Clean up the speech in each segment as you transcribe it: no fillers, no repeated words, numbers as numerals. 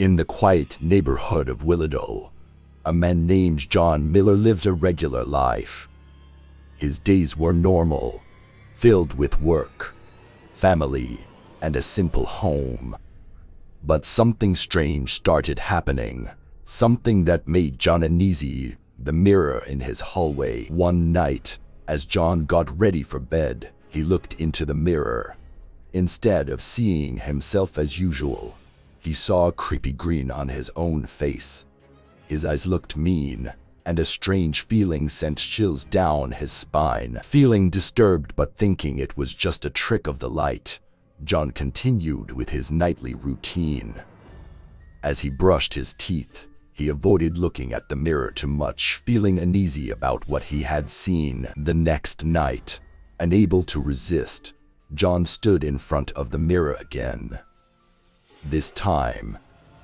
In the quiet neighborhood of Willowdale, a man named John Miller lived a regular life. His days were normal, filled with work, family, and a simple home. But something strange started happening, something that made John uneasy. The mirror in his hallway. One night, as John got ready for bed, he looked into the mirror. Instead of seeing himself as usual, he saw a creepy grin on his own face. His eyes looked mean, and a strange feeling sent chills down his spine. Feeling disturbed but thinking it was just a trick of the light, John continued with his nightly routine. As he brushed his teeth, he avoided looking at the mirror too much, feeling uneasy about what he had seen. The next night, unable to resist, John stood in front of the mirror again. This time,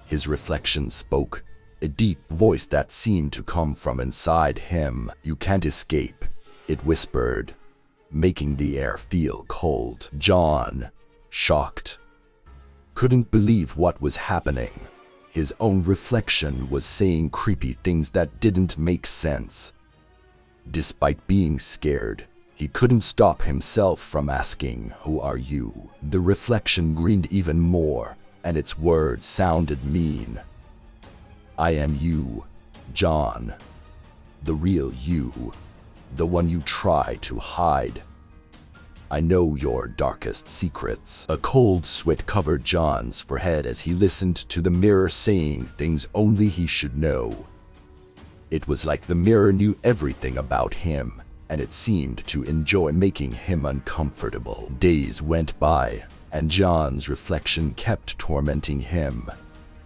his reflection spoke, a deep voice that seemed to come from inside him. "You can't escape," it whispered, making the air feel cold. John, shocked, couldn't believe what was happening. His own reflection was saying creepy things that didn't make sense. Despite being scared, he couldn't stop himself from asking, "Who are you?" The reflection grinned even more, and its words sounded mean. "I am you, John. The real you. The one you try to hide. I know your darkest secrets." A cold sweat covered John's forehead as he listened to the mirror saying things only he should know. It was like the mirror knew everything about him, and it seemed to enjoy making him uncomfortable. Days went by, and John's reflection kept tormenting him.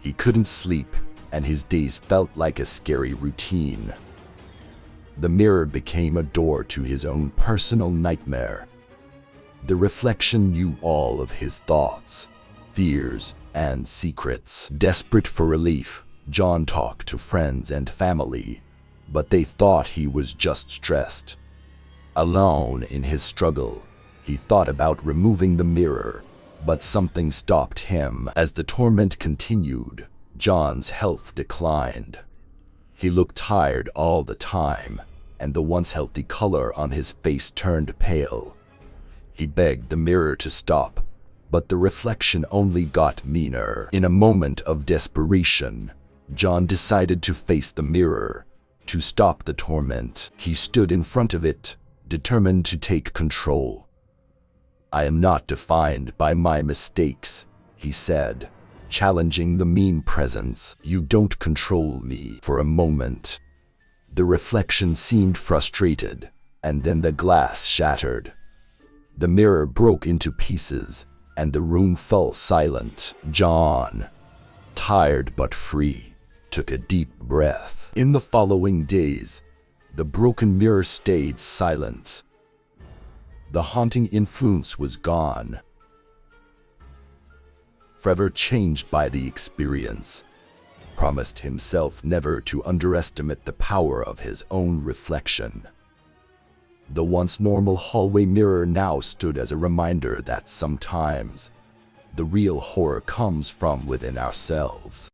He couldn't sleep, and his days felt like a scary routine. The mirror became a door to his own personal nightmare. The reflection knew all of his thoughts, fears, and secrets. Desperate for relief, John talked to friends and family, but they thought he was just stressed. Alone in his struggle, he thought about removing the mirror, but something stopped him. As the torment continued, John's health declined. He looked tired all the time, and the once healthy color on his face turned pale. He begged the mirror to stop, but the reflection only got meaner. In a moment of desperation, John decided to face the mirror, to stop the torment. He stood in front of it, determined to take control. "I am not defined by my mistakes," he said, challenging the mean presence. "You don't control me." For a moment, the reflection seemed frustrated, and then the glass shattered. The mirror broke into pieces, and the room fell silent. John, tired but free, took a deep breath. In the following days, the broken mirror stayed silent. The haunting influence was gone, forever changed by the experience. Promised himself never to underestimate the power of his own reflection. The once normal hallway mirror now stood as a reminder that sometimes the real horror comes from within ourselves.